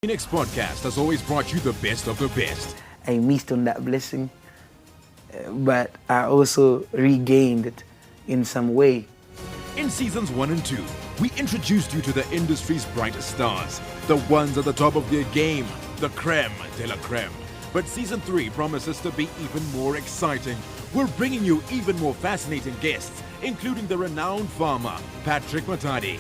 Phoenix Podcast has always brought you the best of the best. I missed on that blessing, but I also regained it in some way. In seasons 1 and 2, we introduced you to the industry's brightest stars, the ones at the top of their game, the creme de la creme. But season 3 promises to be even more exciting. We're bringing you even more fascinating guests, including the renowned farmer, Patrick Matadi.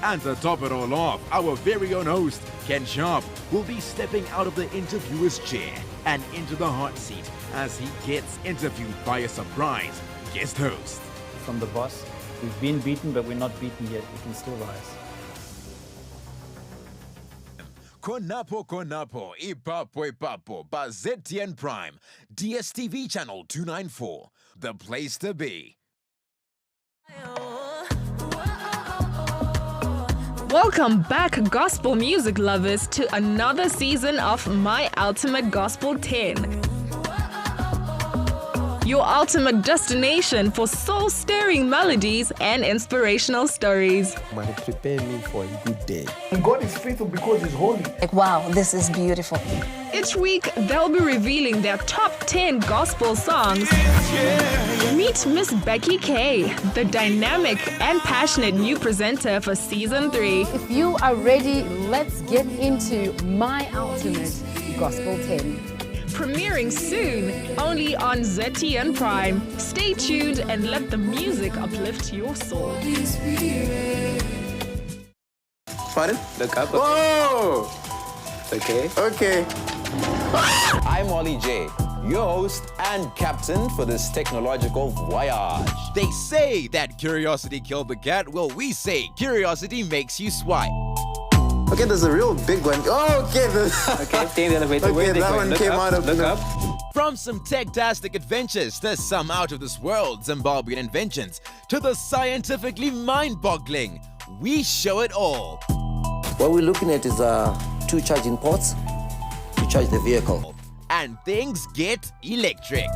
And to top it all off, our very own host, Ken Sharp, will be stepping out of the interviewer's chair and into the hot seat as he gets interviewed by a surprise guest host. From the boss, we've been beaten, but we're not beaten yet. We can still rise. Konapo, ipapo, ZTN Prime, DSTV channel 294, the place to be. Welcome back, gospel music lovers, to another season of My Ultimate Gospel 10. Your ultimate destination for soul-stirring melodies and inspirational stories. But prepare me for a good day. God is faithful because He's holy. Wow, this is beautiful. Each week, they'll be revealing their top 10 gospel songs. Meet Miss Becky K, the dynamic and passionate new presenter for Season 3. If you are ready, let's get into My Ultimate Gospel 10. Premiering soon, only on ZTN Prime. Stay tuned and let the music uplift your soul. Pardon? Look up. Whoa! Okay. I'm Ollie J, your host and captain for this technological voyage. They say that curiosity killed the cat. Well, we say curiosity makes you swipe. Okay, there's a real big one. Oh, okay. Okay, stay in the elevator. Okay, that one came out of... Look up. From some tech-tastic adventures to some out-of-this-world Zimbabwean inventions to the scientifically mind-boggling, we show it all. What we're looking at is 2 charging ports to charge the vehicle. And things get electric.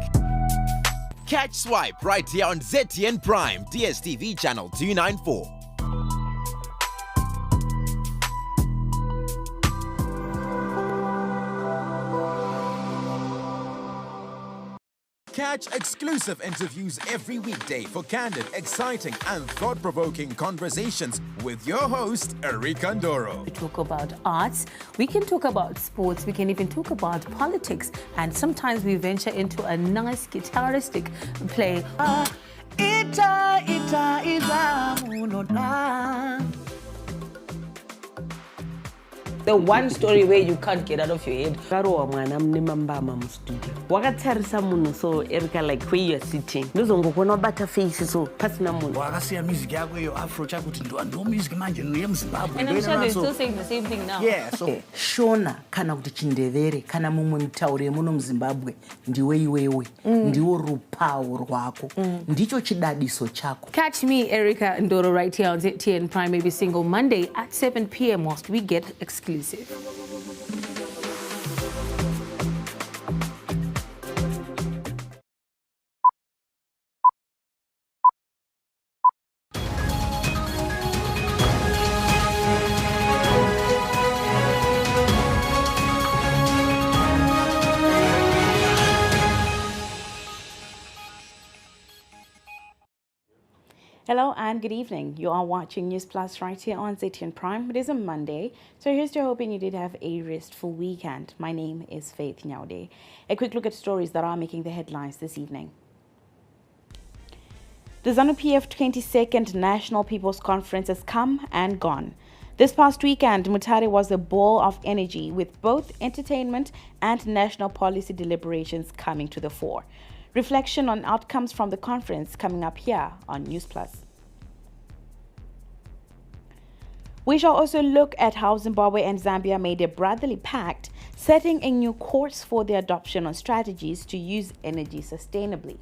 Catch Swipe right here on ZTN Prime, DSTV channel 294. Catch exclusive interviews every weekday for candid, exciting, and thought-provoking conversations with your host, Erika Ndoro. We talk about arts, we can talk about sports, we can even talk about politics, and sometimes we venture into a nice guitaristic play. The one story where you can't get out of your head. Wakatarisa munhu so Erika, like where you're sitting. Ndozongokona bata face so pasina munhu. Wakasiya music yako iyo afro chakuti ndo music manje yemuZimbabwe. And I'm sure they're still saying the same thing now. Yeah, so Shona kana kuti chindevere kana mumwe mutaure muno muZimbabwe ndiwe iwewe. Ndiwo rupawo rwako. Ndicho chidadiso chako. Catch me, Erika Ndoro, right here on ZTN Prime every single Monday at 7 p.m. whilst we get exclusive. Hello and good evening. You are watching Newsplus right here on ZTN Prime. It is a Monday, so here's to hoping you did have a restful weekend. My name is Faith Nyaude. A quick look at stories that are making the headlines this evening. The ZANU-PF 22nd National People's Conference has come and gone. This past weekend, Mutare was a ball of energy with both entertainment and national policy deliberations coming to the fore. Reflection on outcomes from the conference coming up here on Newsplus. We shall also look at how Zimbabwe and Zambia made a brotherly pact, setting a new course for the adoption of strategies to use energy sustainably.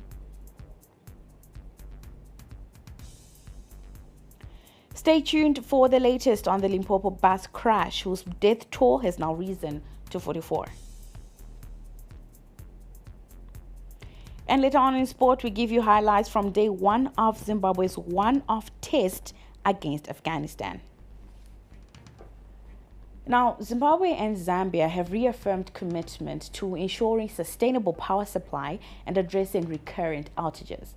Stay tuned for the latest on the Limpopo bus crash, whose death toll has now risen to 44. And later on in sport, we give you highlights from day one of Zimbabwe's one-off test against Afghanistan. Now, Zimbabwe and Zambia have reaffirmed commitment to ensuring sustainable power supply and addressing recurrent outages.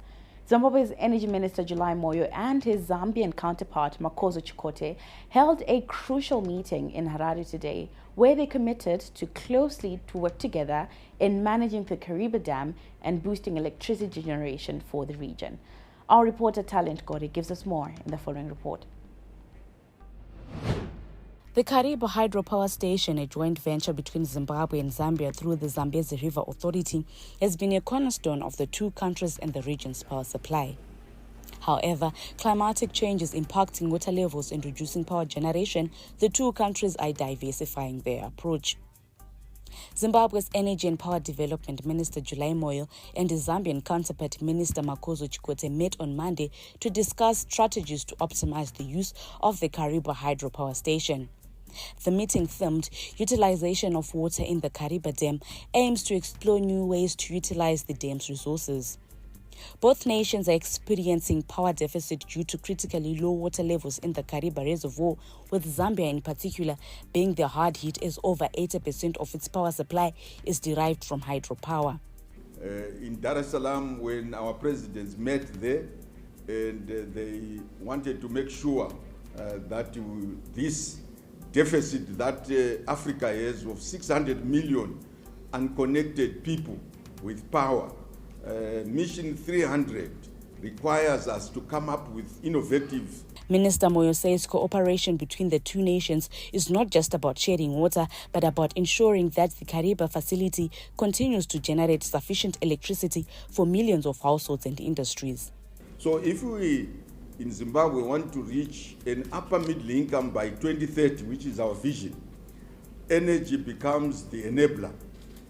Zimbabwe's Energy Minister July Moyo and his Zambian counterpart Makoso Chikoti held a crucial meeting in Harare today, where they committed to closely to work together in managing the Kariba Dam and boosting electricity generation for the region. Our reporter Talent Gore gives us more in the following report. The Kariba hydropower station, a joint venture between Zimbabwe and Zambia through the Zambezi River Authority, has been a cornerstone of the two countries and the region's power supply. However, climatic changes impacting water levels and reducing power generation, the two countries are diversifying their approach. Zimbabwe's Energy and Power Development Minister July Moyo and his Zambian counterpart Minister Makoso Chikoti met on Monday to discuss strategies to optimize the use of the Kariba hydropower station. The meeting, themed Utilization of Water in the Kariba Dam, aims to explore new ways to utilize the dam's resources. Both nations are experiencing power deficit due to critically low water levels in the Kariba Reservoir, with Zambia in particular being the hard hit as over 80% of its power supply is derived from hydropower. In Dar es Salaam, when our presidents met there, and they wanted to make sure that this deficit that Africa has of 600 million unconnected people with power, Mission 300 requires us to come up with innovative. Minister Moyo says cooperation between the two nations is not just about sharing water, but about ensuring that the Kariba facility continues to generate sufficient electricity for millions of households and industries. So if we in Zimbabwe want to reach an upper middle income by 2030, which is our vision, energy becomes the enabler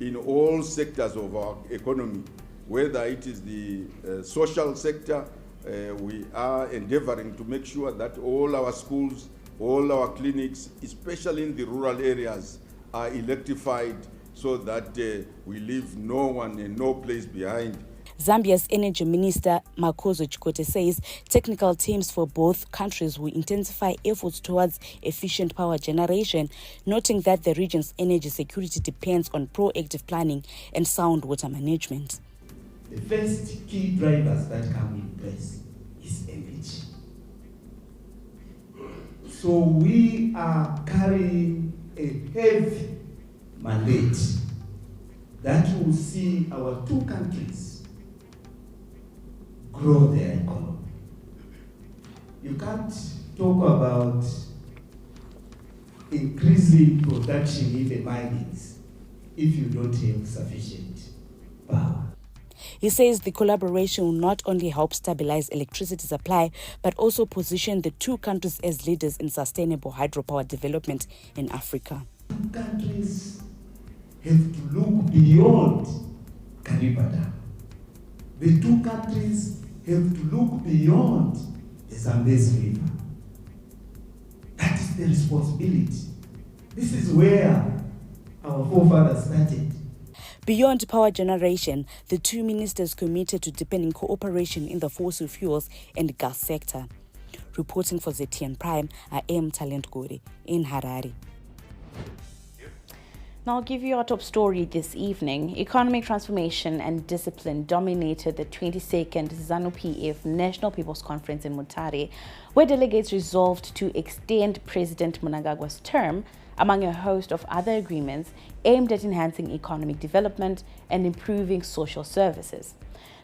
in all sectors of our economy. Whether it is the social sector, we are endeavoring to make sure that all our schools, all our clinics, especially in the rural areas, are electrified so that we leave no one and no place behind. Zambia's Energy Minister Makoso Chikoti says technical teams for both countries will intensify efforts towards efficient power generation, noting that the region's energy security depends on proactive planning and sound water management. The first key drivers that come in place is energy. So we are carrying a heavy mandate that will see our two countries grow their economy. You can't talk about increasing production in the minings if you don't have sufficient power. He says the collaboration will not only help stabilize electricity supply, but also position the two countries as leaders in sustainable hydropower development in Africa. Countries have to look beyond Kariba Dam. The two countries have to look beyond the Zambezi River. That is the responsibility. This is where our forefathers started. Beyond power generation, the two ministers committed to deepening cooperation in the fossil fuels and gas sector. Reporting for ZTN Prime, I am Talent Gore in Harare. Now I'll give you our top story this evening. Economic transformation and discipline dominated the 22nd ZANU-PF National People's Conference in Mutare, where delegates resolved to extend President Mnangagwa's term, among a host of other agreements aimed at enhancing economic development and improving social services.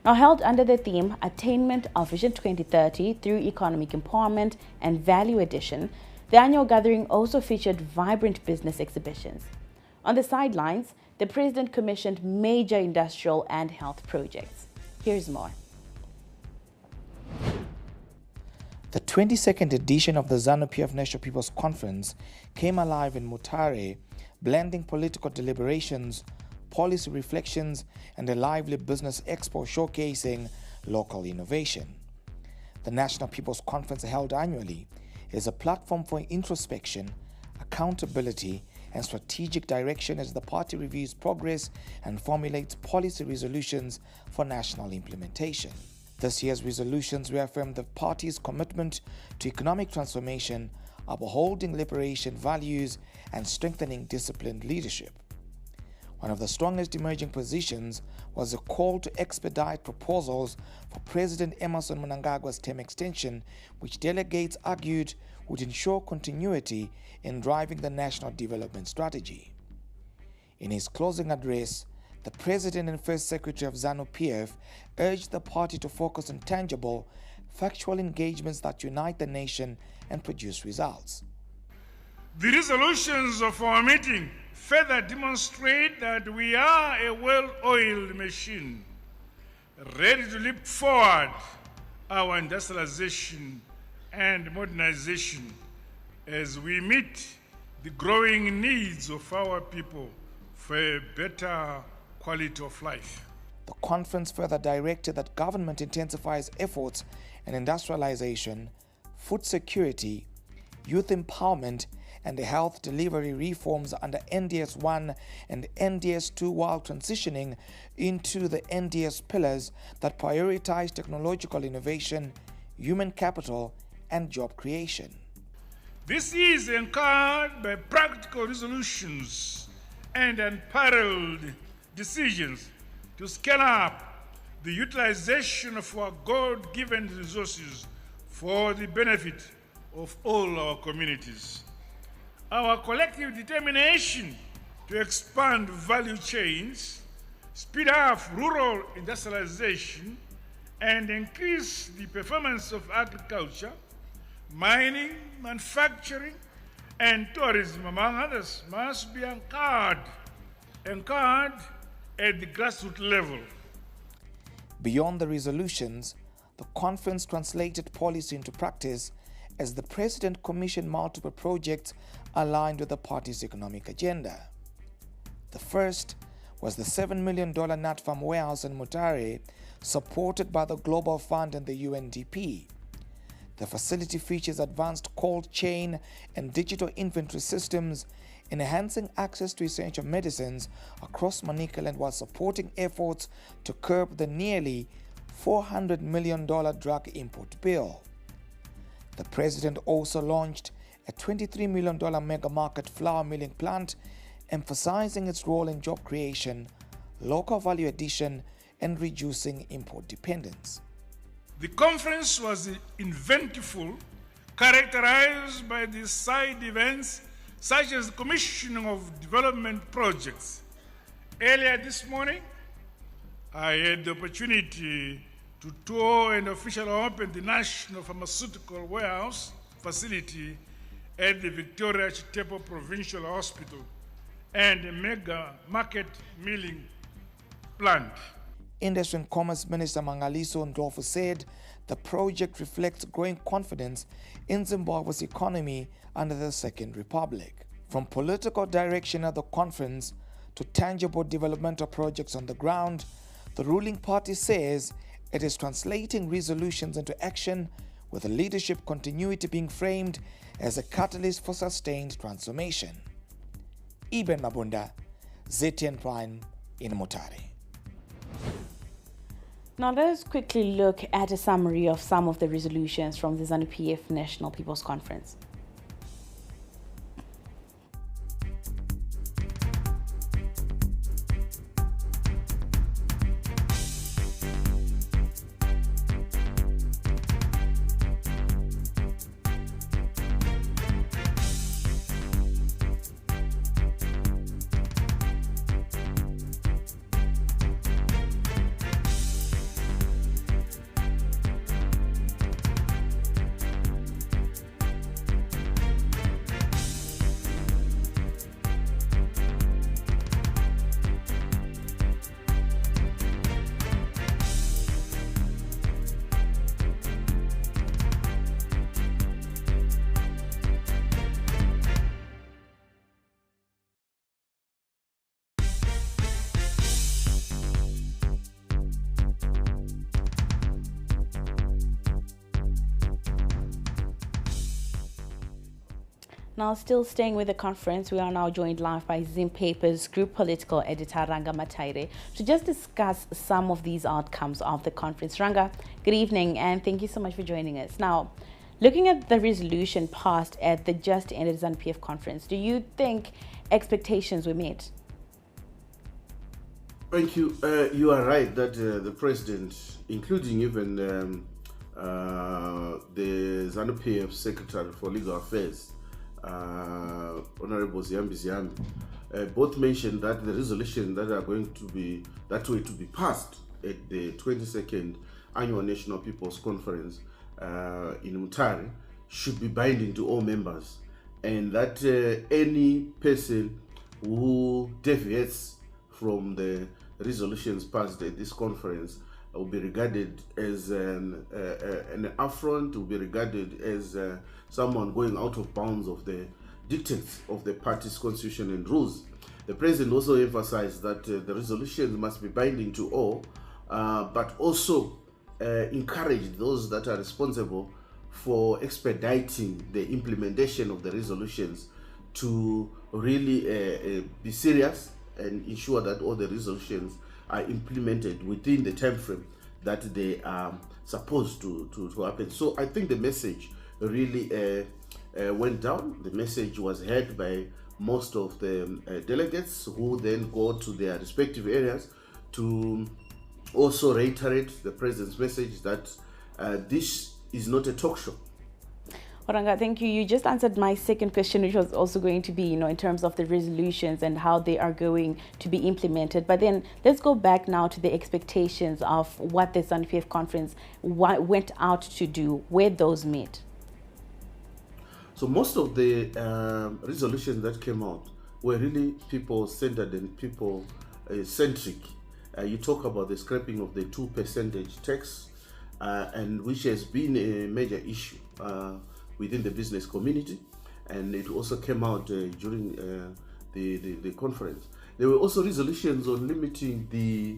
Now held under the theme Attainment of Vision 2030 through Economic Empowerment and Value Addition, the annual gathering also featured vibrant business exhibitions. On the sidelines, the President commissioned major industrial and health projects. Here's more. The 22nd edition of the ZANU-PF National People's Conference came alive in Mutare, blending political deliberations, policy reflections, and a lively business expo showcasing local innovation. The National People's Conference, held annually, is a platform for introspection, accountability, and strategic direction as the party reviews progress and formulates policy resolutions for national implementation. This year's resolutions reaffirm the party's commitment to economic transformation, upholding liberation values, and strengthening disciplined leadership. One of the strongest emerging positions was a call to expedite proposals for President Emmerson Mnangagwa's term extension, which delegates argued would ensure continuity in driving the national development strategy. In his closing address, the President and First Secretary of ZANU-PF urged the party to focus on tangible, factual engagements that unite the nation and produce results. The resolutions of our meeting further demonstrate that we are a well-oiled machine, ready to leap forward our industrialization and modernization as we meet the growing needs of our people for a better quality of life. The conference further directed that government intensifies efforts in industrialization, food security, youth empowerment, and the health delivery reforms under NDS 1 and NDS 2 while transitioning into the NDS pillars that prioritize technological innovation, human capital, and job creation. This is encouraged by practical resolutions and unparalleled decisions to scale up the utilization of our God-given resources for the benefit of all our communities. Our collective determination to expand value chains, speed up rural industrialization, and increase the performance of agriculture, mining, manufacturing, and tourism, among others, must be anchored at the grassroots level. Beyond the resolutions, the conference translated policy into practice as the President commissioned multiple projects aligned with the party's economic agenda. The first was the $7 million nut farm warehouse in Mutare, supported by the Global Fund and the UNDP. The facility features advanced cold chain and digital inventory systems, enhancing access to essential medicines across Manicaland while supporting efforts to curb the nearly $400 million drug import bill. The President also launched a $23 million mega market flour milling plant, emphasizing its role in job creation, local value addition, and reducing import dependence. The conference was eventful, characterized by the side events such as the commissioning of development projects. Earlier this morning, I had the opportunity to tour and officially open the National Pharmaceutical Warehouse facility at the Victoria Chitepo Provincial Hospital and a mega market milling plant. Industry and Commerce Minister Mangaliso Ndlovu said the project reflects growing confidence in Zimbabwe's economy under the Second Republic. From political direction at the conference to tangible developmental projects on the ground, the ruling party says it is translating resolutions into action, with the leadership continuity being framed as a catalyst for sustained transformation. Eben Mabunda, ZTN Prime in Mutare. Now let us quickly look at a summary of some of the resolutions from the ZANU-PF National People's Conference. Now, still staying with the conference, we are now joined live by Zim Paper's Group Political Editor Ranga Mataire to just discuss some of these outcomes of the conference. Ranga, good evening and thank you so much for joining us. Now, looking at the resolution passed at the just ended ZANU-PF conference, do you think expectations were met? Thank you. You are right that the president, including even the ZANU-PF Secretary for Legal Affairs, Honorable Ziyambi, both mentioned that the resolution that are going to be passed at the 22nd Annual National People's Conference in Mutare should be binding to all members, and that any person who deviates from the resolutions passed at this conference will be regarded as an affront, will be regarded as someone going out of bounds of the dictates of the party's constitution and rules. The president also emphasized that the resolutions must be binding to all, but also encouraged those that are responsible for expediting the implementation of the resolutions to really be serious and ensure that all the resolutions are implemented within the time frame that they are supposed to happen. So I think the message really went down. The message was heard by most of the delegates, who then go to their respective areas to also reiterate the president's message that this is not a talk show. Oranga, thank you. You just answered my second question, which was also going to be, in terms of the resolutions and how they are going to be implemented. But then let's go back now to the expectations of what the ZANU-PF conference went out to do, where those met. So most of the resolutions that came out were really people-centered and people-centric. You talk about the scrapping of the 2% tax, and which has been a major issue within the business community, and it also came out during the conference. There were also resolutions on limiting the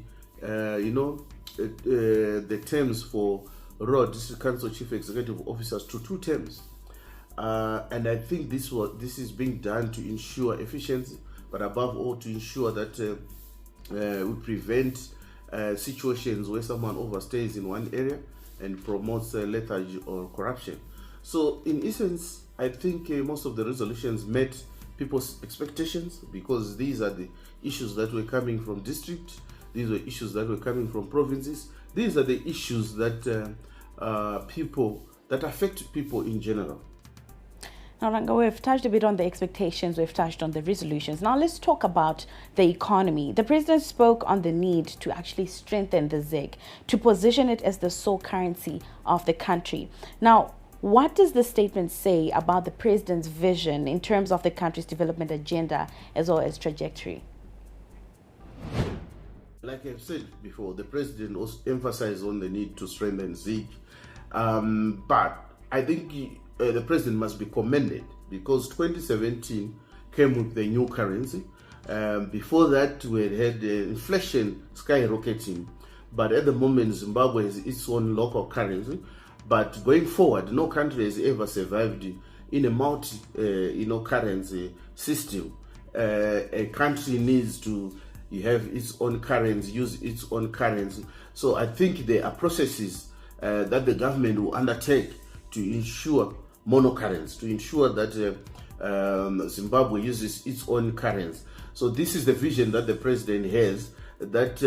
terms for Rural District Council Chief Executive Officers to 2 terms, and I think this is being done to ensure efficiency, but above all to ensure that we prevent situations where someone overstays in one area and promotes lethargy or corruption. So in essence, I think most of the resolutions met people's expectations, because these are the issues that were coming from district, these were issues that were coming from provinces, these are the issues that affect people in general. Now, Ranga, we've touched a bit on the expectations, we've touched on the resolutions. Now let's talk about the economy. The president spoke on the need to actually strengthen the ZiG, to position it as the sole currency of the country. Now, what does the statement say about the president's vision in terms of the country's development agenda as well as trajectory? Like I've said before, the president also emphasized on the need to strengthen ZiG, but I think the president must be commended, because 2017 came with the new currency. Before that, we had inflation skyrocketing, but at the moment Zimbabwe has its own local currency. But going forward, no country has ever survived in a multi-currency system. A country needs to have its own currency, use its own currency. So I think there are processes that the government will undertake to ensure monocurrency, to ensure that Zimbabwe uses its own currency. So this is the vision that the president has, that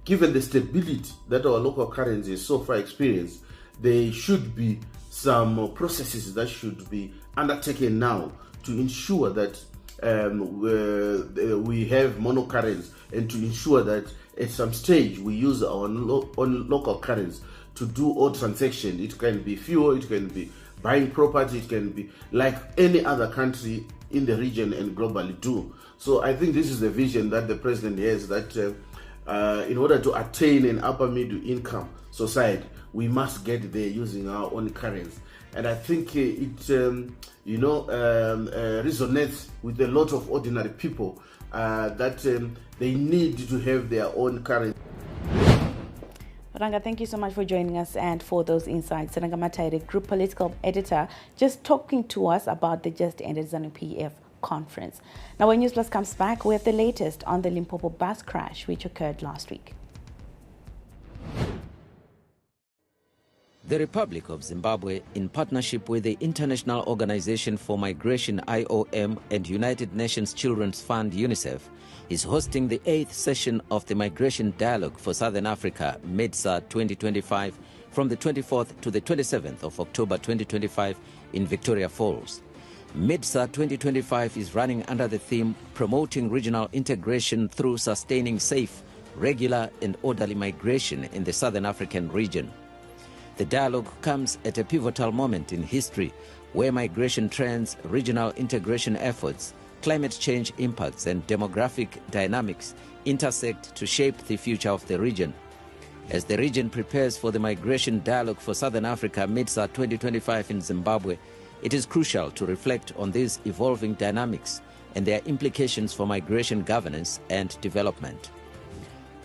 given the stability that our local currency has so far experienced, there should be some processes that should be undertaken now to ensure that we have monocurrency, and to ensure that at some stage we use our own local currency to do all transactions. It can be fuel, it can be buying property, it can be like any other country in the region and globally do. So I think this is the vision that the president has, that in order to attain an upper middle income society, we must get there using our own currency. And I think it resonates with a lot of ordinary people that they need to have their own currency. Ranga, thank you so much for joining us and for those insights. Ranga Mataire, Group Political Editor, just talking to us about the just ended ZANU-PF conference. Now, when Newsplus comes back, we have the latest on the Limpopo bus crash, which occurred last week. The Republic of Zimbabwe, in partnership with the International Organization for Migration IOM and United Nations Children's Fund UNICEF, is hosting the 8th session of the Migration Dialogue for Southern Africa, MIDSA 2025, from the 24th to the 27th of October 2025 in Victoria Falls. MIDSA 2025 is running under the theme Promoting Regional Integration Through Sustaining Safe, Regular and Orderly Migration in the Southern African Region. The dialogue comes at a pivotal moment in history where migration trends, regional integration efforts, climate change impacts and demographic dynamics intersect to shape the future of the region. As the region prepares for the Migration Dialogue for Southern Africa MIDSA 2025 in Zimbabwe, it is crucial to reflect on these evolving dynamics and their implications for migration governance and development.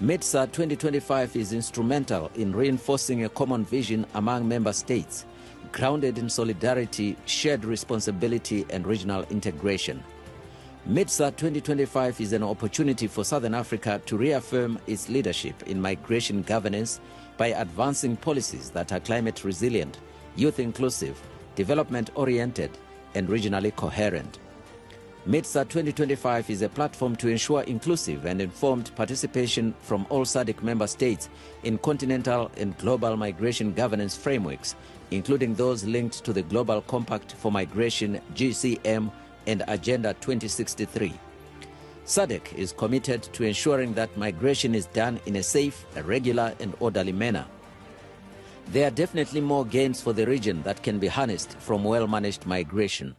MIDSA 2025 is instrumental in reinforcing a common vision among member states, grounded in solidarity, shared responsibility and regional integration. MIDSA 2025 is an opportunity for Southern Africa to reaffirm its leadership in migration governance by advancing policies that are climate resilient, youth inclusive, development-oriented, and regionally coherent. MIDSA 2025 is a platform to ensure inclusive and informed participation from all SADC member states in continental and global migration governance frameworks, including those linked to the Global Compact for Migration, GCM, and Agenda 2063. SADC is committed to ensuring that migration is done in a safe, regular, and orderly manner. There are definitely more gains for the region that can be harnessed from well-managed migration.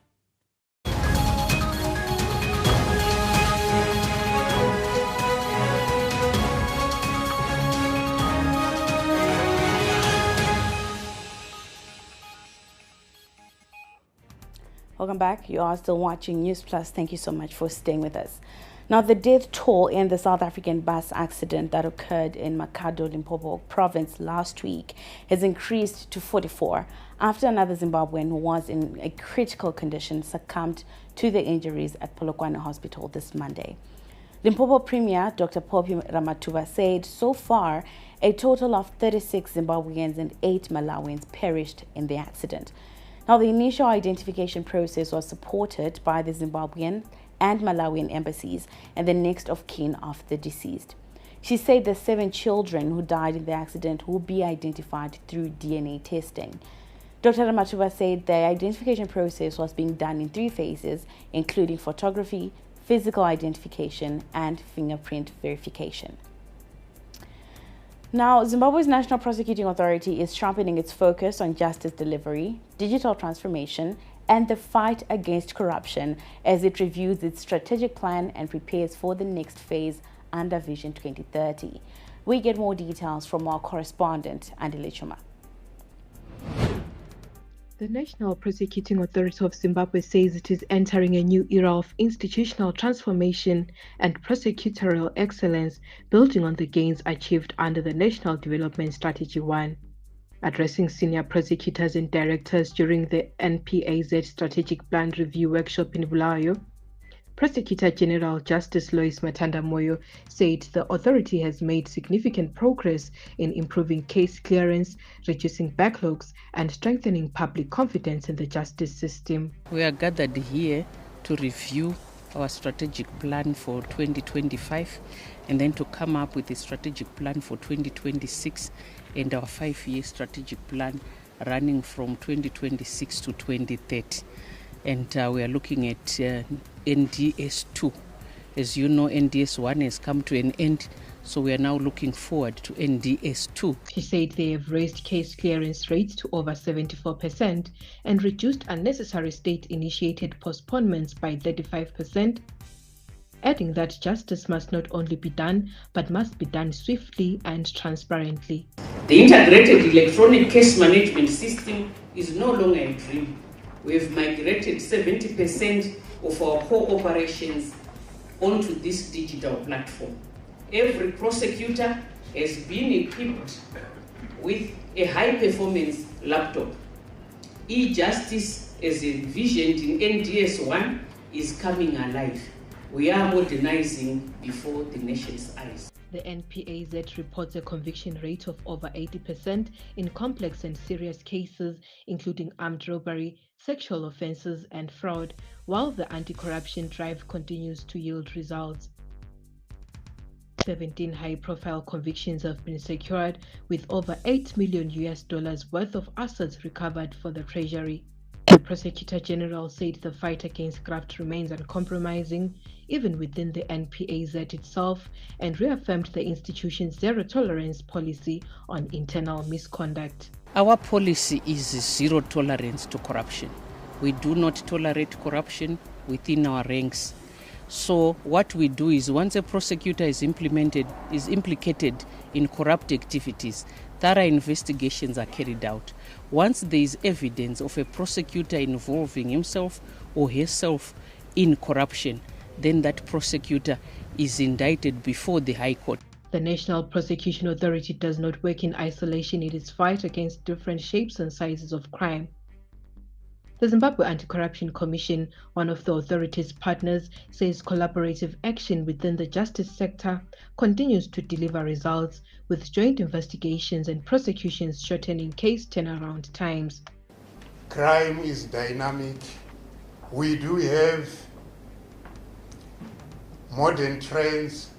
Welcome back. You are still watching Newsplus. Thank you so much for staying with us. Now, the death toll in the South African bus accident that occurred in Makhado, Limpopo province last week has increased to 44 after another Zimbabwean who was in a critical condition succumbed to the injuries at Polokwane Hospital this Monday. Limpopo Premier Dr. Poppy Ramatuba said so far a total of 36 Zimbabweans and 8 Malawians perished in the accident. Now, the initial identification process was supported by the Zimbabwean and Malawian embassies and the next of kin of the deceased. She said the 7 children who died in the accident will be identified through DNA testing. Dr. Ramatuba said the identification process was being done in 3 phases, including photography, physical identification, and fingerprint verification. Now, Zimbabwe's National Prosecuting Authority is sharpening its focus on justice delivery, digital transformation, and the fight against corruption as it reviews its strategic plan and prepares for the next phase under Vision 2030. We get more details from our correspondent, Andile Chuma. The National Prosecuting Authority of Zimbabwe says it is entering a new era of institutional transformation and prosecutorial excellence, building on the gains achieved under the National Development Strategy 1. Addressing senior prosecutors and directors during the NPAZ Strategic Plan Review Workshop in Bulawayo, Prosecutor General Justice Lois Matanda Moyo said the authority has made significant progress in improving case clearance, reducing backlogs, and strengthening public confidence in the justice system. We are gathered here to review our strategic plan for 2025 and then to come up with a strategic plan for 2026 and our 5-year strategic plan running from 2026 to 2030. And we are looking at NDS2. As you know, NDS1 has come to an end, so we are now looking forward to NDS2. She said they have raised case clearance rates to over 74% and reduced unnecessary state-initiated postponements by 35%, adding that justice must not only be done, but must be done swiftly and transparently. The integrated electronic case management system is no longer a dream. We have migrated 70% of our core operations onto this digital platform. Every prosecutor has been equipped with a high-performance laptop. E-justice, as envisioned in NDS 1, is coming alive. We are modernizing before the nation's eyes. The NPAZ reports a conviction rate of over 80% in complex and serious cases, including armed robbery, sexual offenses, and fraud, while the anti-corruption drive continues to yield results. 17 high-profile convictions have been secured, with over $8 million worth of assets recovered for the Treasury. The Prosecutor General said the fight against graft remains uncompromising, even within the NPAZ itself, and reaffirmed the institution's zero-tolerance policy on internal misconduct. Our policy is zero tolerance to corruption. We do not tolerate corruption within our ranks. So what we do is, once a prosecutor is implicated in corrupt activities, thorough investigations are carried out. Once there is evidence of a prosecutor involving himself or herself in corruption, then that prosecutor is indicted before the High Court. The National Prosecution Authority does not work in isolation in its fight against different shapes and sizes of crime. The Zimbabwe Anti-Corruption Commission, one of the authority's partners, says collaborative action within the justice sector continues to deliver results, with joint investigations and prosecutions shortening case turnaround times. Crime is dynamic. We do have modern trends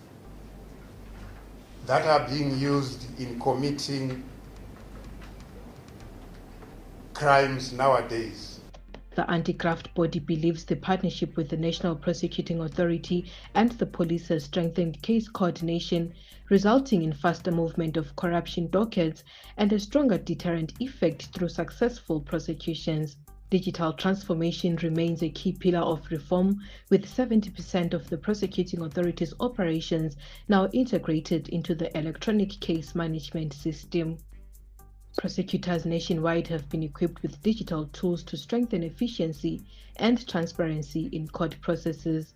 that are being used in committing crimes nowadays. The anti-graft body believes the partnership with the National Prosecuting Authority and the police has strengthened case coordination, resulting in faster movement of corruption dockets and a stronger deterrent effect through successful prosecutions. Digital transformation remains a key pillar of reform, with 70% of the prosecuting authority's operations now integrated into the electronic case management system. Prosecutors nationwide have been equipped with digital tools to strengthen efficiency and transparency in court processes.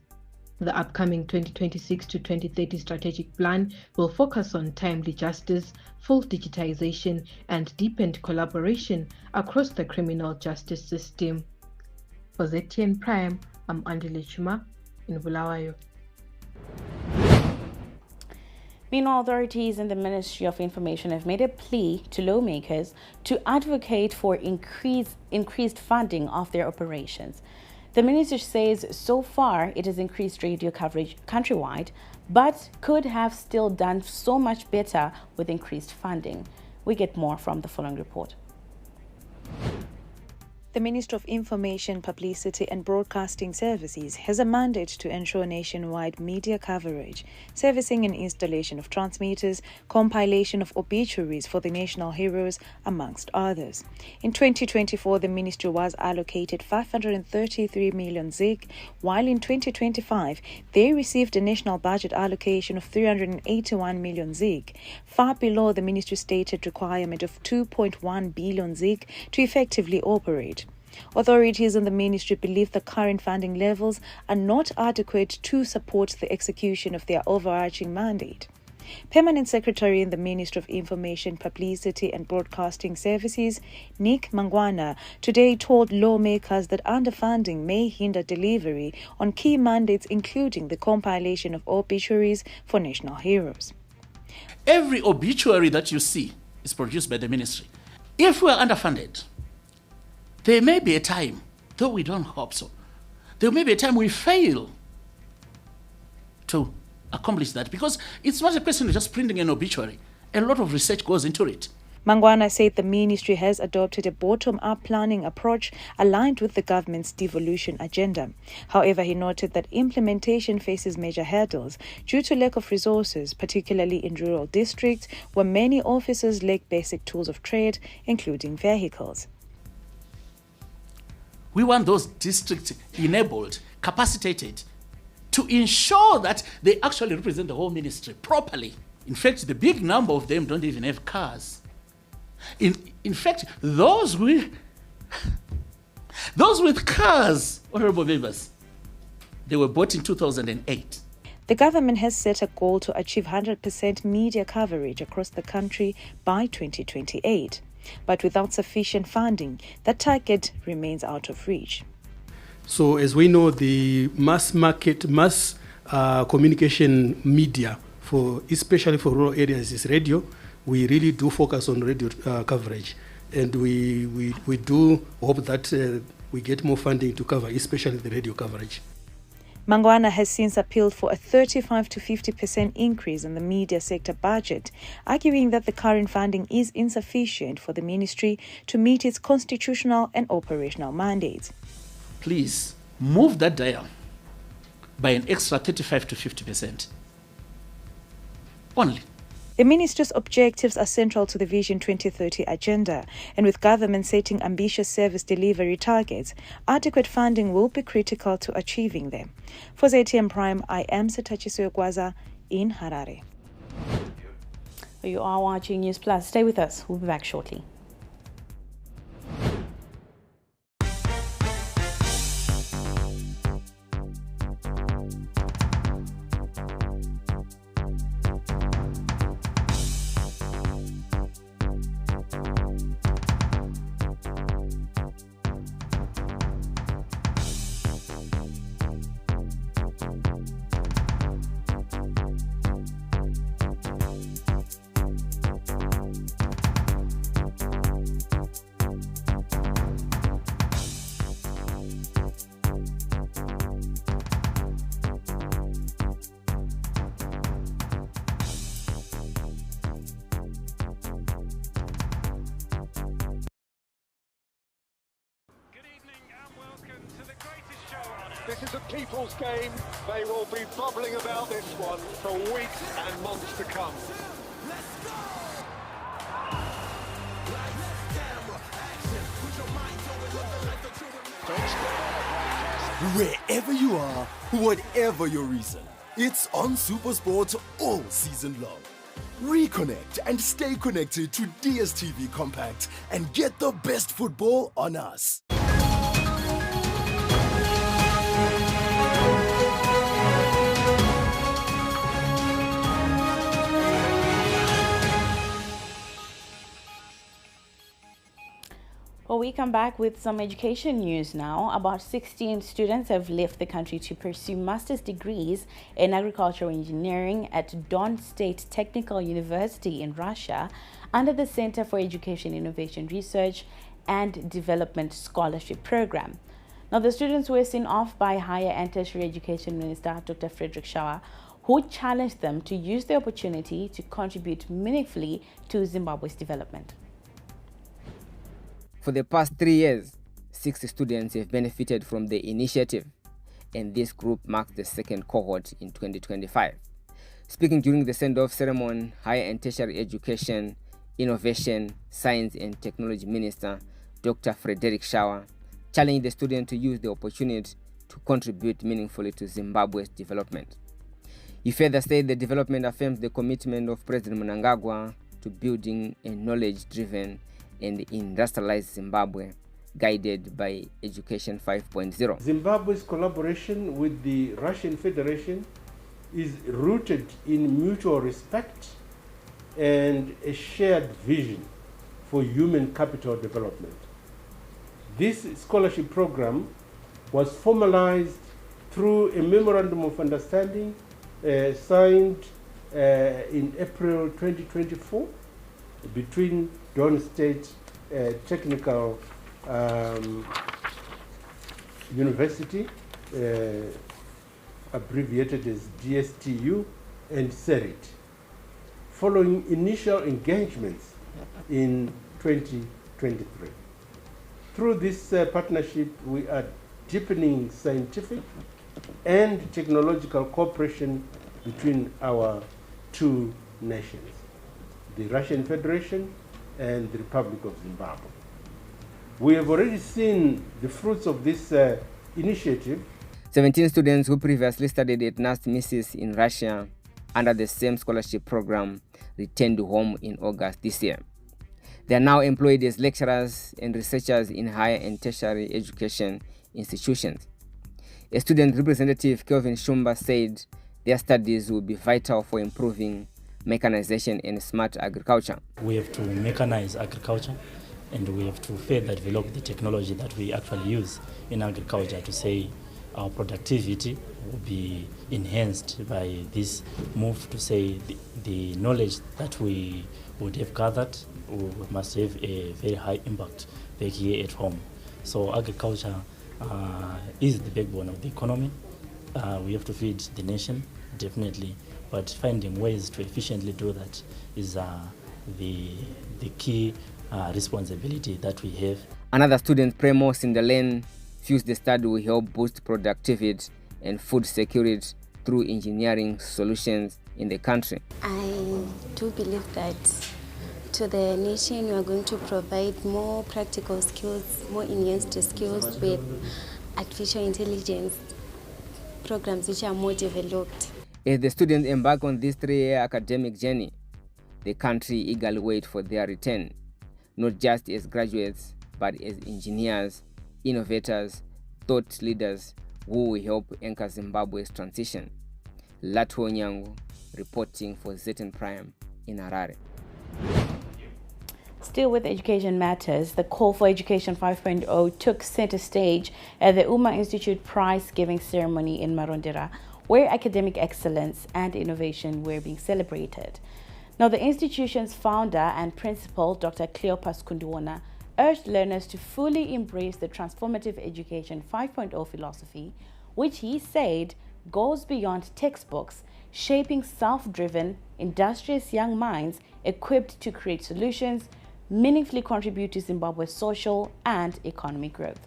The upcoming 2026 to 2030 strategic plan will focus on timely justice, full digitization, and deepened collaboration across the criminal justice system. For ZTN Prime, I'm Andile Chuma in Bulawayo. Meanwhile, authorities in the Ministry of Information have made a plea to lawmakers to advocate for increased funding of their operations. The ministry says so far it has increased radio coverage countrywide, but could have still done so much better with increased funding. We get more from the following report. The Ministry of Information, Publicity and Broadcasting Services has a mandate to ensure nationwide media coverage, servicing and installation of transmitters, compilation of obituaries for the national heroes, amongst others. In 2024, the ministry was allocated 533 million ZiG, while in 2025, they received a national budget allocation of 381 million ZiG, far below the ministry's stated requirement of 2.1 billion ZiG to effectively operate. Authorities in the ministry believe the current funding levels are not adequate to support the execution of their overarching mandate. Permanent Secretary in the Ministry of Information, Publicity and Broadcasting Services, Nick Mangwana, today told lawmakers that underfunding may hinder delivery on key mandates, including the compilation of obituaries for national heroes. Every obituary that you see is produced by the ministry. If we are underfunded, there may be a time, though we don't hope so, there may be a time we fail to accomplish that, because it's not a question of just printing an obituary. A lot of research goes into it. Mangwana said the ministry has adopted a bottom-up planning approach aligned with the government's devolution agenda. However, he noted that implementation faces major hurdles due to lack of resources, particularly in rural districts where many officers lack basic tools of trade, including vehicles. We want those districts enabled, capacitated, to ensure that they actually represent the whole ministry properly. In fact, the big number of them don't even have cars. In fact, those with cars, honorable members, they were bought in 2008. The government has set a goal to achieve 100% media coverage across the country by 2028. But without sufficient funding, that target remains out of reach. So as we know, the mass communication media, especially for rural areas, is radio. We really do focus on radio coverage. And we do hope that we get more funding to cover, especially the radio coverage. Mangwana has since appealed for a 35 to 50% increase in the media sector budget, arguing that the current funding is insufficient for the ministry to meet its constitutional and operational mandates. Please move that dial by an extra 35 to 50%. Only. The ministry's objectives are central to the Vision 2030 agenda, and with government setting ambitious service delivery targets, adequate funding will be critical to achieving them. For ZTN Prime, I am Setachiswe Gwaza in Harare. You are watching Newsplus. Stay with us. We'll be back shortly. This is a people's game. They will be bubbling about this one for weeks and months to come. Wherever you are, whatever your reason, it's on SuperSport all season long. Reconnect and stay connected to DSTV Compact and get the best football on us. Well, we come back with some education news now. About 16 students have left the country to pursue master's degrees in agricultural engineering at Don State Technical University in Russia under the Center for Education, Innovation, Research and Development Scholarship Program. Now, the students were seen off by Higher and Tertiary Education Minister Dr. Frederick Shaw, who challenged them to use the opportunity to contribute meaningfully to Zimbabwe's development. For the past 3 years, 6 students have benefited from the initiative, and this group marks the second cohort in 2025. Speaking during the send-off ceremony, Higher and Tertiary Education, Innovation, Science and Technology Minister Dr. Frederick Shaw challenged the students to use the opportunity to contribute meaningfully to Zimbabwe's development. He further said the development affirms the commitment of President Mnangagwa to building a knowledge-driven and industrialized Zimbabwe, guided by Education 5.0. Zimbabwe's collaboration with the Russian Federation is rooted in mutual respect and a shared vision for human capital development. This scholarship program was formalized through a memorandum of understanding signed in April 2024 between Don State Technical University, abbreviated as DSTU, and CERIT, following initial engagements in 2023. Through this partnership, we are deepening scientific and technological cooperation between our two nations, the Russian Federation and the Republic of Zimbabwe. We have already seen the fruits of this initiative. 17 students who previously studied at NAST Missis in Russia under the same scholarship program returned home in August this year. They are now employed as lecturers and researchers in higher and tertiary education institutions. A student representative, Kelvin Shumba, said Their studies will be vital for improving mechanization and smart agriculture. We have to mechanize agriculture, and we have to further develop the technology that we actually use in agriculture to say our productivity will be enhanced by this move, to say the knowledge that we would have gathered must have a very high impact back here at home. So agriculture is the backbone of the economy. We have to feed the nation, definitely, but finding ways to efficiently do that is the key responsibility that we have. Another student, Premo Sindalen, feels the study will help boost productivity and food security through engineering solutions in the country. I do believe that to the nation we are going to provide more practical skills, more enhanced skills with artificial intelligence programs which are more developed. As the students embark on this 3-year academic journey, the country eagerly waits for their return, not just as graduates, but as engineers, innovators, thought leaders who will help anchor Zimbabwe's transition. Latwo Nyangu, reporting for ZN Prime in Harare. Still with education matters, the call for Education 5.0 took center stage at the Uma Institute prize-giving ceremony in Marondera, where academic excellence and innovation were being celebrated. Now, the institution's founder and principal, Dr. Cleopas Kunduona, urged learners to fully embrace the transformative Education 5.0 philosophy, which he said goes beyond textbooks, shaping self-driven, industrious young minds equipped to create solutions, meaningfully contribute to Zimbabwe's social and economic growth.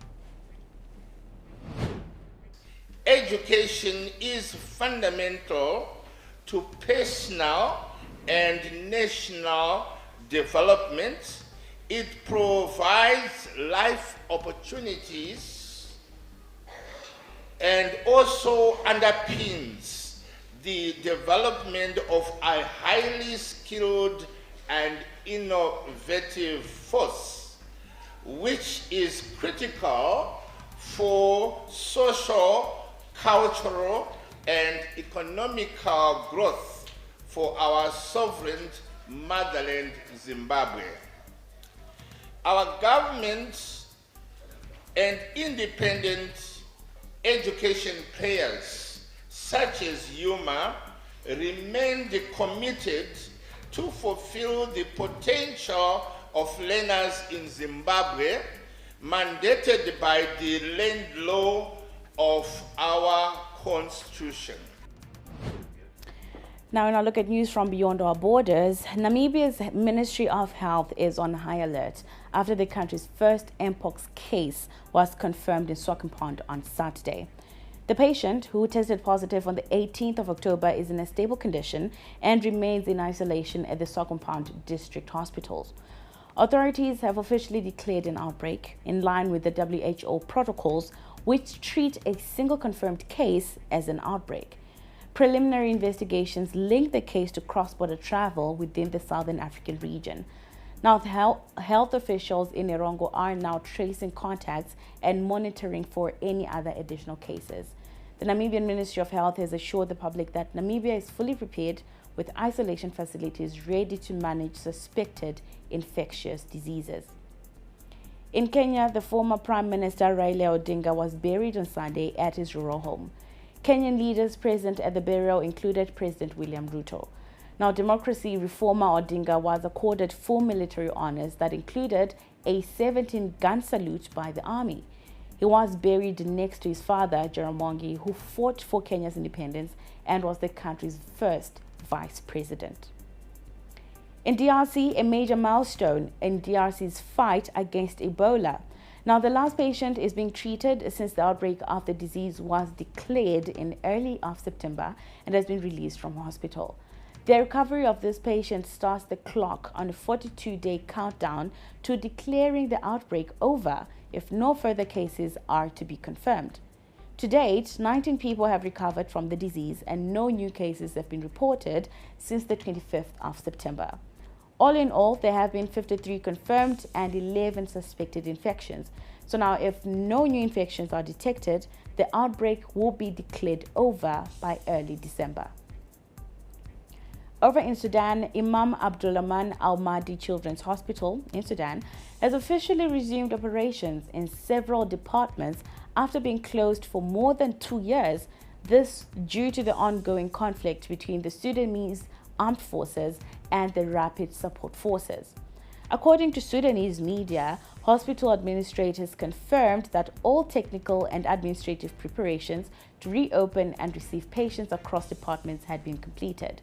Education is fundamental to personal and national development. It provides life opportunities and also underpins the development of a highly skilled and innovative force, which is critical for social, cultural, and economical growth for our sovereign motherland, Zimbabwe. Our government and independent education players, such as UMA, remain committed to fulfill the potential of learners in Zimbabwe, mandated by the land law of our constitution. Now, in our look at news from beyond our borders, Namibia's Ministry of Health is on high alert after the country's first Mpox case was confirmed in Swakopmund on Saturday. The patient, who tested positive on the 18th of October, is in a stable condition and remains in isolation at the Swakopmund District Hospitals. Authorities have officially declared an outbreak in line with the WHO protocols, which treat a single confirmed case as an outbreak. Preliminary investigations link the case to cross-border travel within the Southern African region. Now, health officials in Erongo are now tracing contacts and monitoring for any other additional cases. The Namibian Ministry of Health has assured the public that Namibia is fully prepared with isolation facilities ready to manage suspected infectious diseases. In Kenya, the former Prime Minister Raila Odinga was buried on Sunday at his rural home. Kenyan leaders present at the burial included President William Ruto. Now, democracy reformer Odinga was accorded 4 military honors that included a 17-gun salute by the army. He was buried next to his father, Jaramogi, who fought for Kenya's independence and was the country's first vice president. In DRC, a major milestone in DRC's fight against Ebola. Now, the last patient is being treated since the outbreak of the disease was declared in early September and has been released from hospital. The recovery of this patient starts the clock on a 42-day countdown to declaring the outbreak over if no further cases are to be confirmed. To date, 19 people have recovered from the disease and no new cases have been reported since the 25th of September. All in all, there have been 53 confirmed and 11 suspected infections. So now, if no new infections are detected, the outbreak will be declared over by early December. Over in Sudan, Imam Abdulrahman Al-Mahdi Children's Hospital in Sudan has officially resumed operations in several departments after being closed for more than 2 years, this due to the ongoing conflict between the Sudanese armed forces and the Rapid Support Forces. According to Sudanese media, hospital administrators confirmed that all technical and administrative preparations to reopen and receive patients across departments had been completed.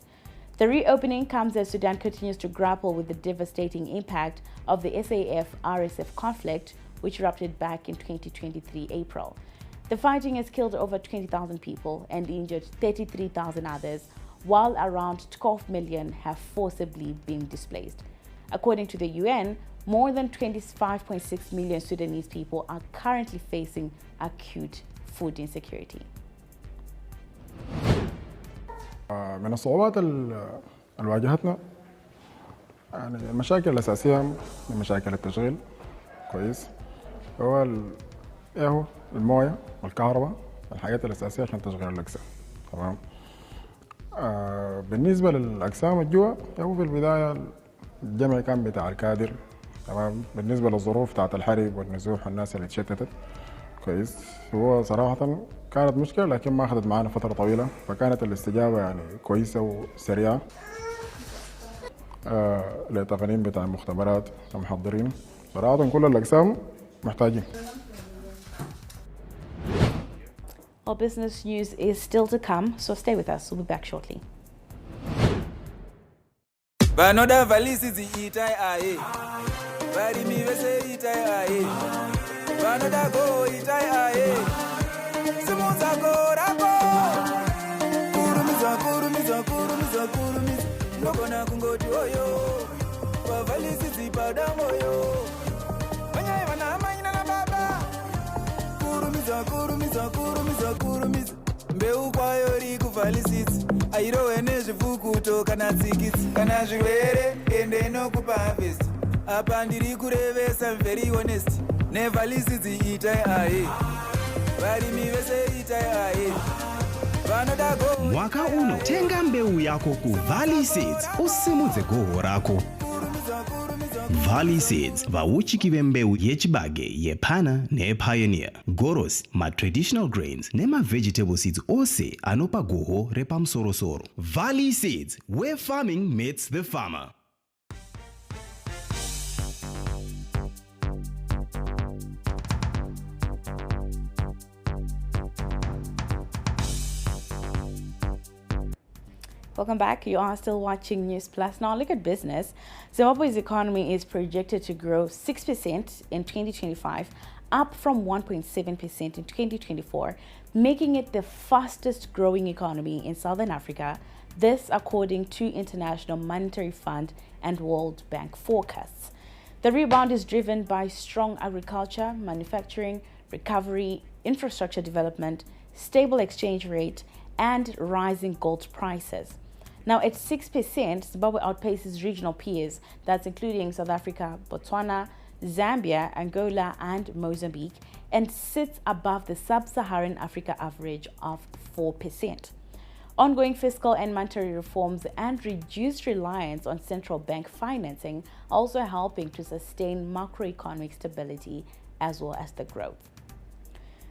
The reopening comes as Sudan continues to grapple with the devastating impact of the SAF-RSF conflict, which erupted back in 2023 April. The fighting has killed over 20,000 people and injured 33,000 others, while around 12 million have forcibly been displaced. According to the UN, more than 25.6 million Sudanese people are currently facing acute food insecurity. من الصعوبات اللي واجهتنا يعني المشاكل الأساسية من مشاكل التشغيل كويس هو القهوة الموية والكهرباء الحاجات الأساسية عشان تشغيل الأجسام تمام. بالنسبة للأجسام الجوا هو في البداية الجمع كان بتاع الكادر تمام. بالنسبة للظروف بتاعت الحرب والنزوح والناس اللي اتشتتت كويس هو صراحة كانت مشكلة لكن ما أخذت معنا فترة طويلة فكانت الاستجابة يعني كويسة وسريعة للتقنين بتاع المختبرات المحضرين صراحة كل الأقسام محتاجين. Well, business news is still to come, so stay with us. We'll be back shortly. Vanoda valisizi itai aye varimi vese itai aye vanoda go itai aye simuza go rako kurumiza kurumiza kurumiza kurumiza ndokona kungoti oyo vavalisizi padamoyo vanyai vana manyina na baba kurumiza kurumiza kurumiza kurumiza mbeu kwayo ri kuvalisisi airowe nezvifukuto kana tsikitsi kana zvirwere ende nokupa harvest apa ndiri kurevesa very honest nevalisisi itai aye varimi vese itai aye vanoda go mwaka uno tenga mbeu yako ku Valley Seeds usimudze goho rako. Valley Seeds vauchiki vembeu yechibage yepana nepioneer goros ma-traditional grains nema-vegetable seeds ose anopa goho repamusoro-soro. Valley Seeds, where farming meets the farmer. Welcome back. You are still watching Newsplus. Now look at business. Zimbabwe's economy is projected to grow 6% in 2025, up from 1.7% in 2024, making it the fastest growing economy in Southern Africa. This according to International Monetary Fund and World Bank forecasts. The rebound is driven by strong agriculture, manufacturing, recovery, infrastructure development, stable exchange rate, and rising gold prices. Now, at 6%, Zimbabwe outpaces regional peers, that's including South Africa, Botswana, Zambia, Angola, and Mozambique, and sits above the sub-Saharan Africa average of 4%. Ongoing fiscal and monetary reforms and reduced reliance on central bank financing are also helping to sustain macroeconomic stability as well as the growth.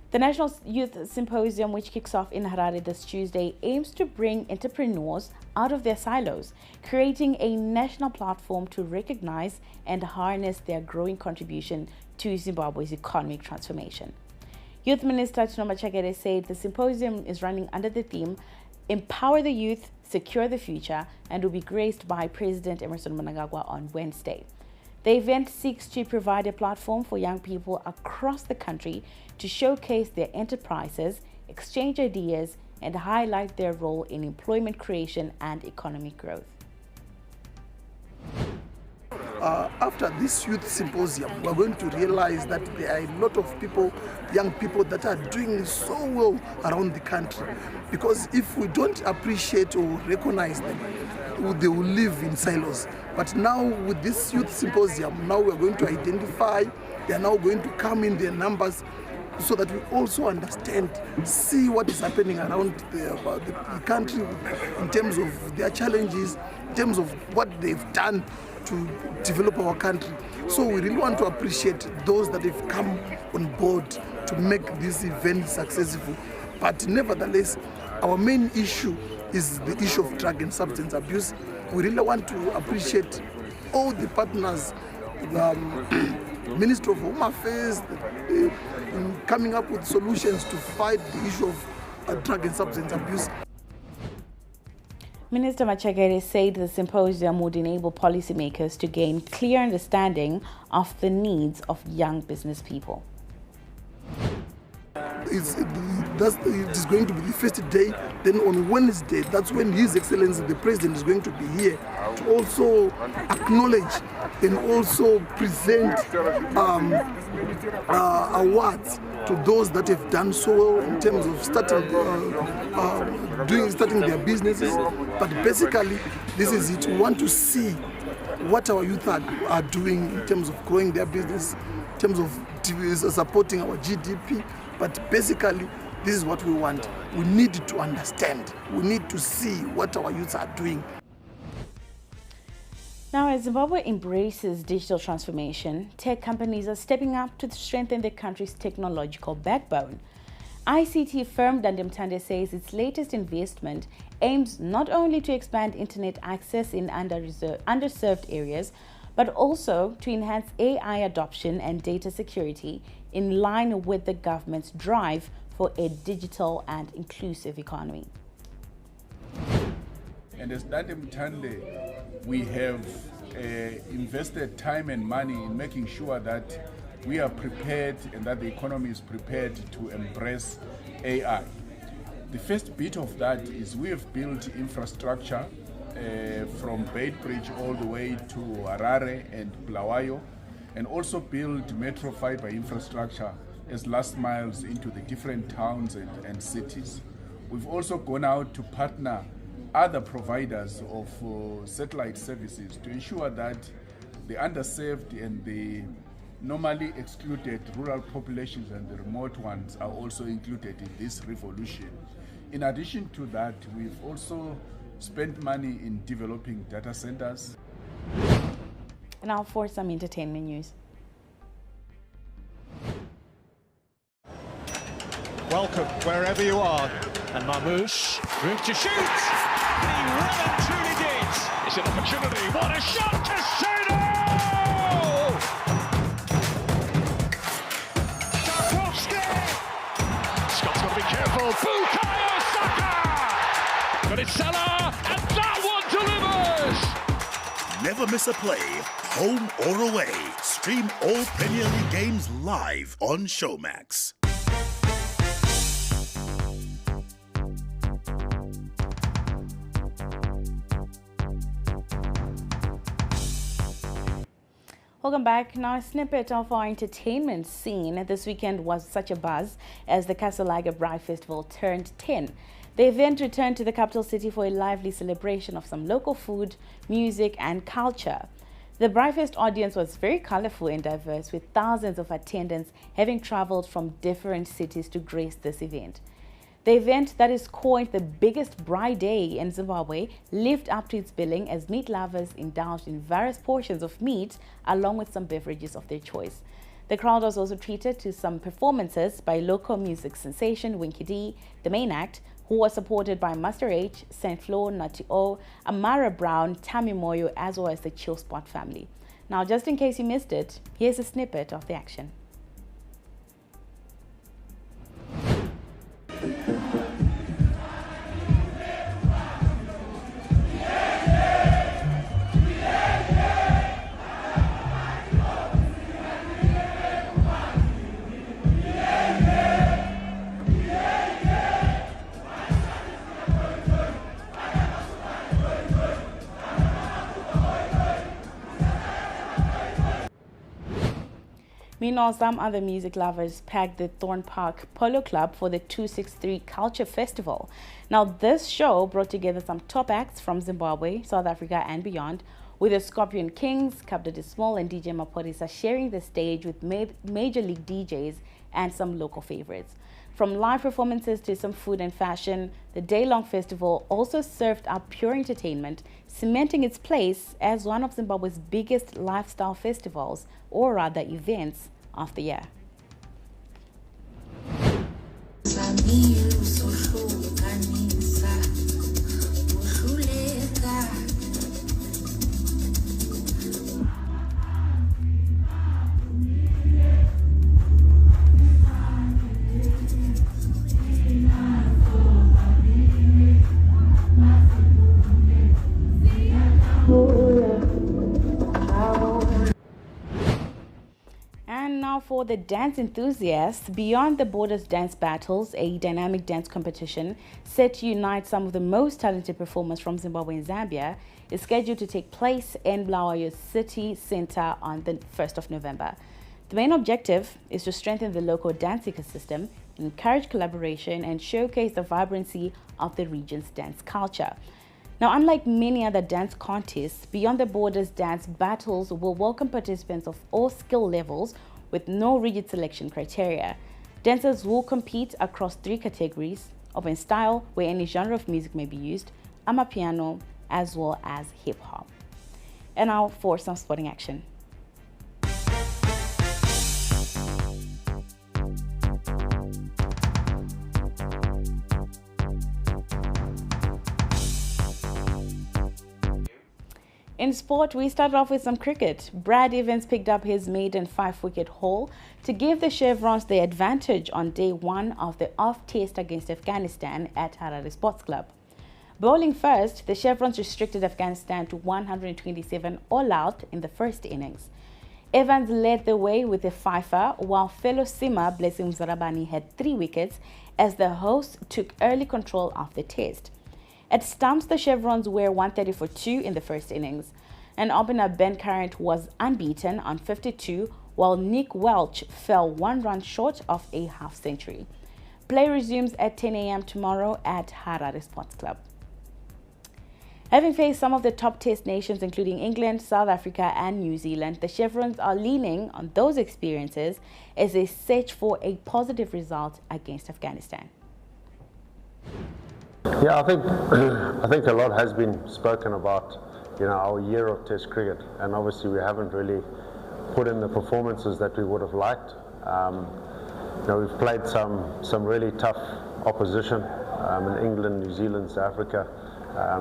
The National Youth Symposium, which kicks off in Harare this Tuesday, aims to bring entrepreneurs out of their silos, creating a national platform to recognize and harness their growing contribution to Zimbabwe's economic transformation. Youth Minister Tinoma Chagere said the symposium is running under the theme Empower the Youth, Secure the Future, and will be graced by President Emmerson Mnangagwa on Wednesday. The event seeks to provide a platform for young people across the country to showcase their enterprises, exchange ideas, and highlight their role in employment creation and economic growth. After this youth symposium, we're going to realize that there are a lot of people, young people, that are doing so well around the country. Because if we don't appreciate or recognize them, they will live in silos. But now with this youth symposium, now we're going to identify, they're now going to come in their numbers, so that we also understand, see what is happening around the country in terms of their challenges, in terms of what they've done to develop our country. So we really want to appreciate those that have come on board to make this event successful. But nevertheless, our main issue is the issue of drug and substance abuse. We really want to appreciate all the partners, Ministry of Home Affairs, in coming up with solutions to fight the issue of drug and substance abuse. Minister Machagere said the symposium would enable policymakers to gain clear understanding of the needs of young business people. It is going to be the first day. Then on Wednesday, that's when His Excellency the President is going to be here to also acknowledge and also present awards to those that have done so well in terms of starting their businesses. But basically, this is it. We want to see what our youth are doing in terms of growing their business, in terms of supporting our GDP. But basically, this is what we want. We need to understand. We need to see what our youths are doing. Now, as Zimbabwe embraces digital transformation, tech companies are stepping up to strengthen the country's technological backbone. ICT firm Dandemtande says its latest investment aims not only to expand internet access in underserved areas, but also to enhance AI adoption and data security in line with the government's drive for a digital and inclusive economy. And as Dandemtande, we have invested time and money in making sure that we are prepared and that the economy is prepared to embrace AI. The first bit of that is we have built infrastructure from Beitbridge all the way to Harare and Bulawayo, and also build metro fiber infrastructure as last miles into the different towns and cities. We've also gone out to partner other providers of satellite services to ensure that the underserved and the normally excluded rural populations and the remote ones are also included in this revolution. In addition to that, we've also spent money in developing data centers. Now for some entertainment news. Welcome wherever you are. And Marmoush, room to shoot. He well and truly did. It's an opportunity. What a shot to Sono! Scott's got to be careful. Bukayo Saka! But it's Salah, and that one delivers! Never miss a play, home or away. Stream all Premier League games live on Showmax. Welcome back. Now, a snippet of our entertainment scene this weekend was such a buzz as the Casalaga Braai Festival turned 10. The event returned to the capital city for a lively celebration of some local food, music and culture. The Braai audience was very colorful and diverse, with thousands of attendants having traveled from different cities to grace this event. The event that is coined the biggest braai day in Zimbabwe lived up to its billing as meat lovers indulged in various portions of meat along with some beverages of their choice. The crowd was also treated to some performances by local music sensation Winky D, the main act, who was supported by Master H, St. Flo, Nati O, Amara Brown, Tammy Moyo, as well as the Chill Spot family. Now, just in case you missed it, here's a snippet of the action. Meanwhile, some other music lovers packed the Thorn Park Polo Club for the 263 Culture Festival. Now, this show brought together some top acts from Zimbabwe, South Africa and beyond, with the Scorpion Kings, Kabda De Small and DJ Maporisa sharing the stage with major league DJs and some local favorites. From live performances to some food and fashion, the day-long festival also served up pure entertainment, cementing its place as one of Zimbabwe's biggest lifestyle festivals, or rather events, of the year. And now for the dance enthusiasts, Beyond the Borders Dance Battles, a dynamic dance competition set to unite some of the most talented performers from Zimbabwe and Zambia, is scheduled to take place in Bulawayo City Center on the 1st of November. The main objective is to strengthen the local dance ecosystem, encourage collaboration, and showcase the vibrancy of the region's dance culture. Now, unlike many other dance contests, Beyond the Borders Dance Battles will welcome participants of all skill levels with no rigid selection criteria. Dancers will compete across 3 categories: open style, where any genre of music may be used, amapiano, as well as hip-hop. And now for some sporting action. In sport, we started off with some cricket. Brad Evans picked up his maiden 5-wicket haul to give the Chevrons the advantage on day 1 of the off test against Afghanistan at Harare Sports Club. Bowling first, the Chevrons restricted Afghanistan to 127 all out in the first innings. Evans led the way with a fifer, while fellow simmer Blessing Mzarabani had 3 wickets as the hosts took early control of the test. At stumps, the Chevrons were 130 for 2 in the first innings, and opener Ben Current was unbeaten on 52, while Nick Welch fell 1 run short of a half-century. Play resumes at 10 a.m. tomorrow at Harare Sports Club. Having faced some of the top test nations including England, South Africa and New Zealand, the Chevrons are leaning on those experiences as they search for a positive result against Afghanistan. Yeah, I think a lot has been spoken about, our year of Test cricket, and obviously we haven't really put in the performances that we would have liked. We've played some really tough opposition in England, New Zealand, South Africa.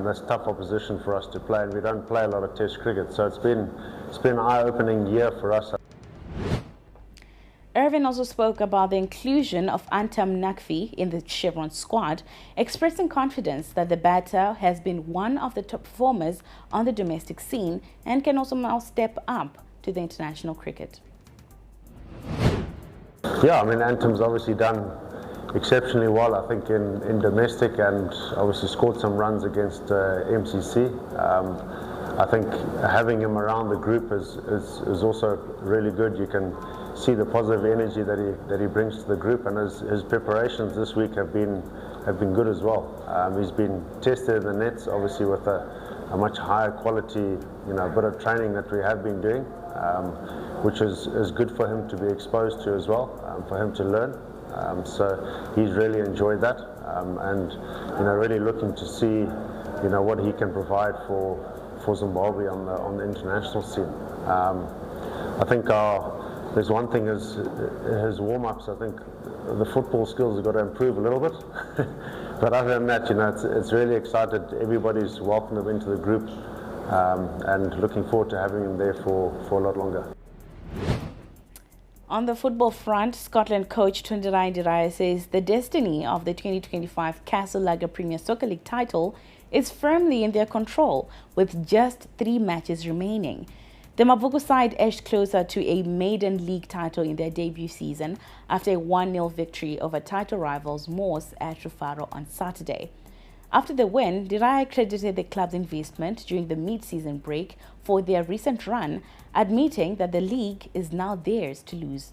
That's tough opposition for us to play, and we don't play a lot of Test cricket, so it's been an eye-opening year for us. Irvin also spoke about the inclusion of Antam Nakvi in the Chevron squad, expressing confidence that the batter has been one of the top performers on the domestic scene and can also now step up to the international cricket. Yeah, Antam's obviously done exceptionally well, I think, in domestic, and obviously scored some runs against MCC. I think having him around the group is also really good. You can see the positive energy that he brings to the group, and his preparations this week have been good as well. He's been tested in the nets, obviously with a much higher quality, bit of training that we have been doing, which is good for him to be exposed to as well, for him to learn. So he's really enjoyed that, and really looking to see what he can provide for Zimbabwe on the international scene. I think there's one thing is his warm-ups. I think the football skills have got to improve a little bit. But other than that, it's really excited. Everybody's welcomed him into the group, and looking forward to having him there for a lot longer. On the football front, Scotland coach Tunderai Ndiraya says the destiny of the 2025 Castle Lager Premier Soccer League title is firmly in their control, with just 3 matches remaining. The Mavuku side edged closer to a maiden league title in their debut season after a 1-0 victory over title rivals Morse at Rufaro on Saturday. After the win, Ndiraya credited the club's investment during the mid-season break for their recent run, admitting that the league is now theirs to lose.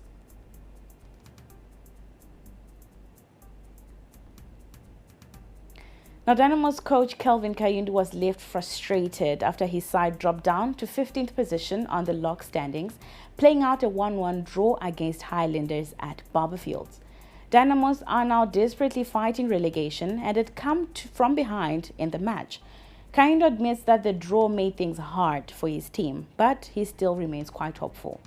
Now, Dynamo's coach Kelvin Kayundu was left frustrated after his side dropped down to 15th position on the log standings, playing out a 1-1 draw against Highlanders at Barberfields. Dynamos are now desperately fighting relegation and had come from behind in the match. Kayundu admits that the draw made things hard for his team, but he still remains quite hopeful.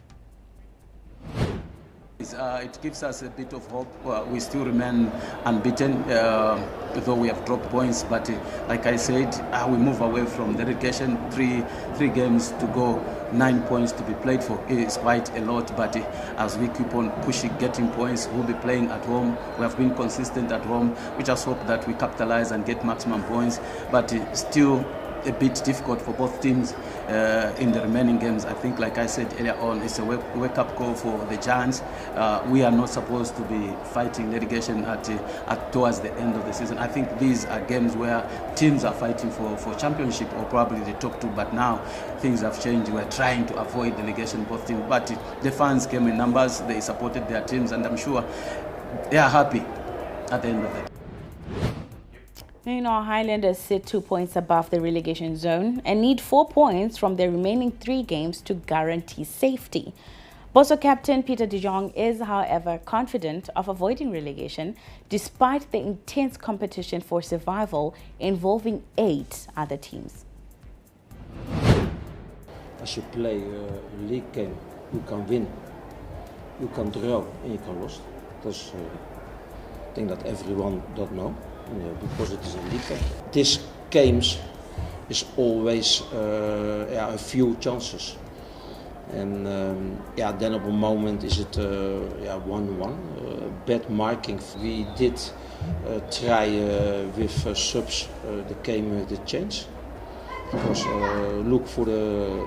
It gives us a bit of hope. We still remain unbeaten, though we have dropped points. But like I said, we move away from the relegation. Three games to go, 9 points to be played for. It's quite a lot. But as we keep on pushing, getting points, we'll be playing at home. We have been consistent at home. We just hope that we capitalize and get maximum points. But still a bit difficult for both teams in the remaining games. I think, like I said earlier on, it's a wake-up call for the Giants. We are not supposed to be fighting relegation towards the end of the season. I think these are games where teams are fighting for championship or probably the top two, but now things have changed. We're trying to avoid relegation, both teams. But the fans came in numbers, they supported their teams, and I'm sure they are happy at the end of the day. Highlanders sit 2 points above the relegation zone and need 4 points from their remaining 3 games to guarantee safety. Bosso captain Peter de Jong is, however, confident of avoiding relegation despite the intense competition for survival involving 8 other teams. Als je play a league game, you can win, you can draw and you can lose. Dus I think that everyone don't know. Because it is a league. This games is always a few chances. And then op een moment is it 1-1. Bad marking. We did try with subs the game the change. Because look for the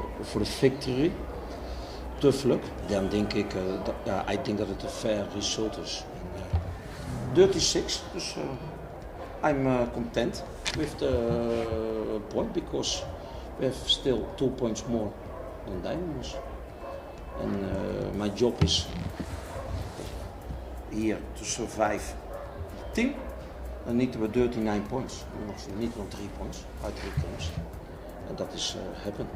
victory. Tough luck. Dan denk ik, I think that it a fair result is. 36. Dus I'm content with the point because we have still 2 points more than Dynamos. And my job is here to survive the team. I need to have 39 points. We need 3 points uit 3 games. And that is happened.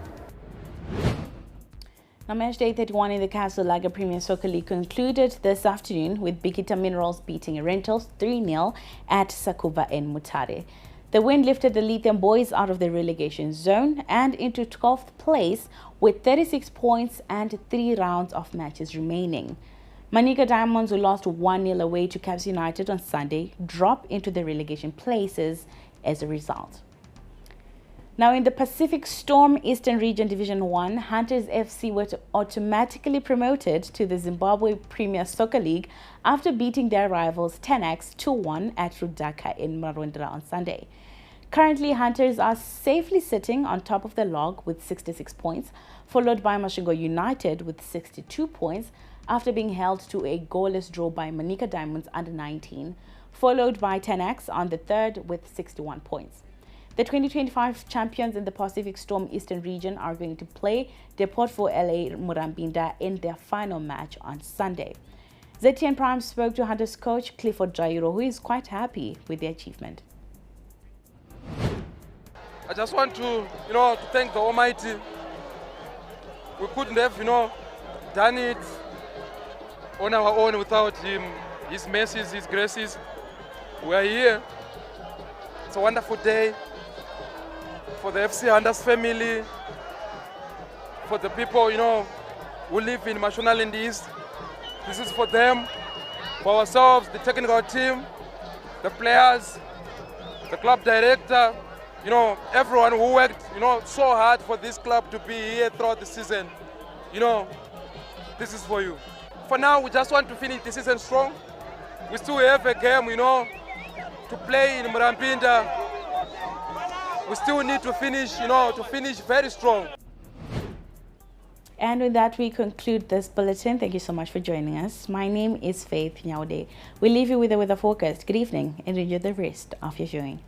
Now, match day 31 in the Castle Lager Premier Soccer League concluded this afternoon with Bikita Minerals beating Rentals 3-0 at Sakuba in Mutare. The win lifted the Lithium Boys out of the relegation zone and into 12th place with 36 points and 3 rounds of matches remaining. Manica Diamonds, who lost 1-0 away to Caps United on Sunday, drop into the relegation places as a result. Now, in the Pacific Storm Eastern Region Division 1, Hunters FC were automatically promoted to the Zimbabwe Premier Soccer League after beating their rivals 10x 2-1 at Rudaka in Marondra on Sunday. Currently, Hunters are safely sitting on top of the log with 66 points, followed by Mashingo United with 62 points after being held to a goalless draw by Manica Diamonds under 19, followed by 10x on the third with 61 points. The 2025 champions in the Pacific Storm Eastern region are going to play Deport for LA Murambinda in their final match on Sunday. ZTN Prime spoke to Hunters coach Clifford Jairo, who is quite happy with the achievement. I just want to, to thank the Almighty. We couldn't have, done it on our own without Him, His mercies, His graces. We are here. It's a wonderful day for the FC Hunters family, for the people, who live in Mashonaland East. This is for them, for ourselves, the technical team, the players, the club director, everyone who worked, so hard for this club to be here throughout the season. This is for you. For now, we just want to finish the season strong. We still have a game, to play in Murambinda. We still need to finish, to finish very strong. And with that, we conclude this bulletin. Thank you so much for joining us. My name is Faith Nyaude. We leave you with the weather forecast. Good evening and enjoy the rest of your viewing.